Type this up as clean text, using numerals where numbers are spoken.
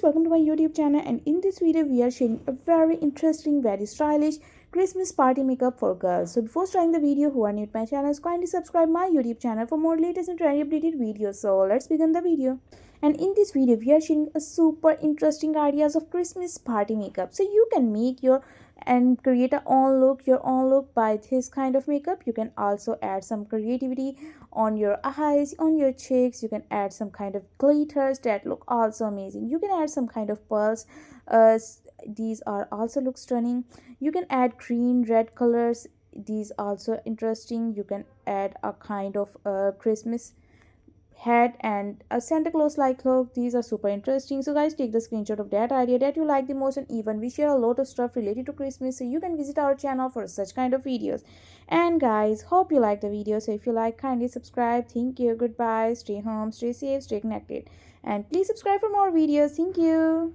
guys, welcome to my YouTube channel, and in this video we are sharing a very interesting, very stylish Christmas party makeup for girls. So before starting the video, who are new to my channel, kindly subscribe my YouTube channel for more latest and trendy updated videos. So let's begin the video. And in this video we are sharing a super interesting ideas of Christmas party makeup. So you can make your and create your own look by this kind of makeup. You can also add some creativity on your eyes, on your cheeks. You can add some kind of glitters that look also amazing. You can add some kind of pearls. These are also look stunning. You can add green, red colors. These also interesting. You can add a kind of Christmas hat and a Santa Claus like look. These are super interesting. So guys, take the screenshot of that idea that you like the most, and even we share a lot of stuff related to Christmas, so you can visit our channel for such kind of videos. And guys, hope you like the video. So if you like, kindly subscribe. Thank you. Goodbye. Stay home, stay safe, stay connected, and please subscribe for more videos. Thank you.